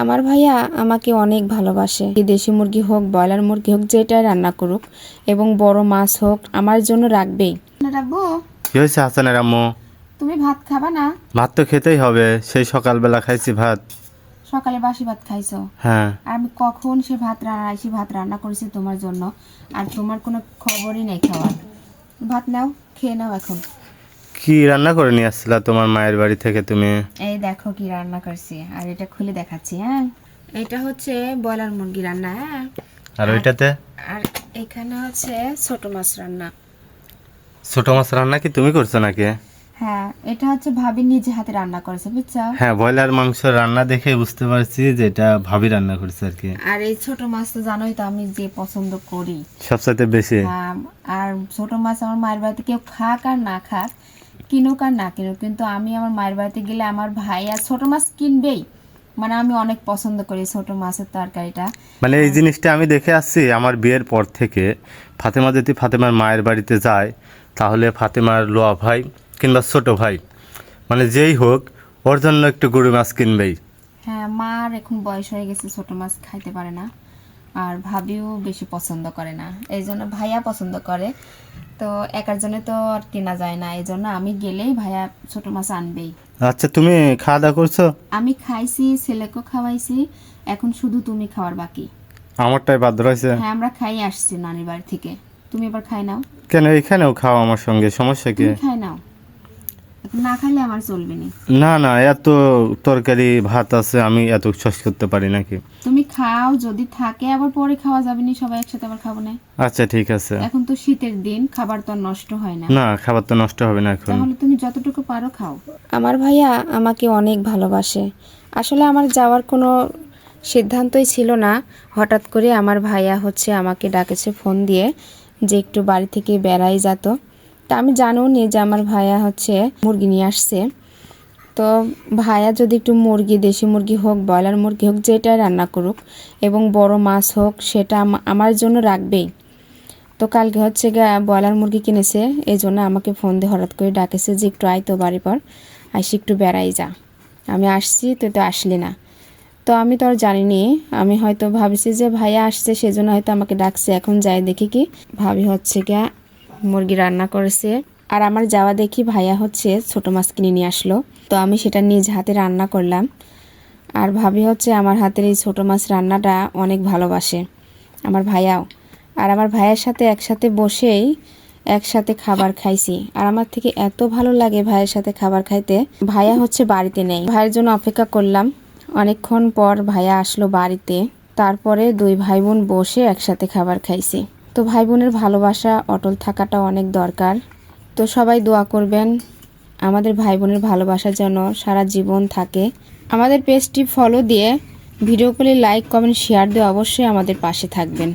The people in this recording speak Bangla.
আমার ভাইয়া আমাকে অনেক ভালোবাসে। দেশি মুরগি হোক, ব্রয়লার মুরগি হোক, যেটাই রান্না করুক এবং বড় মাছ হোক আমার জন্য রাখবেই। রাখবো। কি হয়েছে হাসানের আম্মু? তুমি ভাত খাবা না? ভাত তো খেতেই হবে, সেই সকালবেলা খাইছি ভাত। সকালে বাসি ভাত খাইছো? হ্যাঁ। আর আমি কখন সে ভাত রান্না করেছি তোমার জন্য, আর তোমার কোনো খবরই নেই খাওয়ার। ভাত নাও, খেয়ে নাও এখন। কি রান্না করে নিয়ে আসছিলা তোমার মায়ের বাড়ি থেকে তুমি? এই দেখো কি রান্না করছি, আর এটা খুলে দেখাচ্ছি। হ্যাঁ, এটা হচ্ছে ব্রয়লার মুরগি রান্না। হ্যাঁ, আর ওইটাতে? আর এখানে হচ্ছে ছোট মাছ রান্না। ছোট মাছ রান্না কি তুমি করছো নাকি? হ্যাঁ, এটা হচ্ছে ভাবি নিজে হাতে রান্না করেছে, বুঝছো? হ্যাঁ, ব্রয়লার মাংস রান্না দেখে বুঝতে পারছি যে এটা ভাবি রান্না করছে আর কি। আর এই ছোট মাছ তো জানোই তো আমি যে পছন্দ করি সবচাইতে বেশি। হ্যাঁ, আর ছোট মাছ আমার মায়ের বাড়িতে কেউ খাক আর না খাক, কিনুক আর না কিনুক, কিন্তু আমি আমার মায়ের বাড়িতে গেলে আমার ভাই আর ছোট মাছ কিনবেই। মানে আমি অনেক পছন্দ করি ছোট মাছের তরকারিটা। মানে এই জিনিসটা আমি দেখে আসছি আমার বিয়ের পর থেকে। ফাতেমা যদি ফাতেমার মায়ের বাড়িতে যায় তাহলে ফাতেমার লোয়া ভাই কিংবা ছোট ভাই মানে যেই হোক ওর জন্য একটু গরু মাছ কিনবেই। হ্যাঁ, মার এখন বয়স হয়ে গেছে, ছোট মাছ খাইতে পারে না, আর ভাবিও বেশি পছন্দ করে না, এই জন্য ভাইয়া পছন্দ করে। তো একার জন্য তো আর কেনা যায় না, এই জন্য আমি গেলেই ভাইয়া ছোট মাছ আনবেই। আচ্ছা, তুমি খাওয়া দাওয়া করছো? আমি খাইছি, ছেলেকেও খাওয়াইছি, এখন শুধু তুমি খাওয়ার বাকি। আমারটাই বাদ রয়েছে। হ্যাঁ, আমরা খাই আসছি নানির বাড়ি থেকে, তুমি এবার খাই নাও। কেন, এখানেও খাও আমার সঙ্গে, সমস্যা কি? তুমি খাই নাও, না খাইলে আমার চলবে না। না না, এত তরকারি ভাত আছে, আমি এত শেষ করতে পারি নাকি? তুমি খাও, যদি থাকে আবার পরে খাওয়া যাবে না, সবাই একসাথে আবার খাবো না। আচ্ছা ঠিক আছে। এখন তো শীতের দিন, খাবার তো আর নষ্ট হয় না। না, খাবার তো নষ্ট হবে না এখন। তাহলে তুমি যতটুকু পারো খাও। আমার ভাইয়া আমাকে অনেক ভালোবাসে। আসলে আমার যাওয়ার কোনো সিদ্ধান্তই ছিল না। হঠাৎ করে আমার ভাইয়া হচ্ছে আমাকে ডাকেছে ফোন দিয়ে যে একটু বাড়ি থেকে বেড়াই যেত। তা আমি জানিও নি যে আমার ভাইয়া হচ্ছে মুরগি নিয়ে আসছে। তো ভাইয়া যদি একটু মুরগি, দেশি মুরগি হোক, ব্রয়লার মুরগি হোক, যেটাই রান্না করুক এবং বড় মাছ হোক সেটা আমার জন্য রাখবেই। তো কালকে হচ্ছে ব্রয়লার মুরগি কিনেছে, এই জন্য আমাকে ফোন দিয়ে হঠাৎ করে ডাকেছে যে একটু আয় তো বাড়ি পর, আসি একটু বেড়াই যা। আমি আসছি, তুই তো আসলি না। তো আমি তো আর জানিনি, আমি হয়তো ভাবছি যে ভাইয়া আসছে সেজন্য হয়তো আমাকে ডাকছে। এখন যাই দেখি কি ভাবি হচ্ছে মুরগি রান্না করেছে, আর আমার যাওয়া দেখি ভাইয়া হচ্ছে ছোট মাছ কিনে নিয়ে আসলো। তো আমি সেটা নিজ হাতে রান্না করলাম। আর ভাবি হচ্ছে আমার হাতের এই ছোট মাছ রান্নাটা অনেক ভালোবাসে, আমার ভাইয়াও। আর আমার ভাইয়ের সাথে একসাথে বসেই একসাথে খাবার খাইছি, আর আমার থেকে এত ভালো লাগে ভাইয়ের সাথে খাবার খাইতে। ভাইয়া হচ্ছে বাড়িতে নেই, ভাইয়ের জন্য অপেক্ষা করলাম। অনেকক্ষণ পর ভাইয়া আসলো বাড়িতে, তারপরে দুই ভাই বোন বসে একসাথে খাবার খাইছি। তো ভাই বোনের ভালোবাসা অটল থাকাটা অনেক দরকার। তো সবাই দোয়া করবেন আমাদের ভাই বোনের ভালোবাসা যেন সারা জীবন থাকে। আমাদের পেজটি ফলো দিয়ে ভিডিওগুলি লাইক, কমেন্ট, শেয়ার দিয়ে অবশ্যই আমাদের পাশে থাকবেন।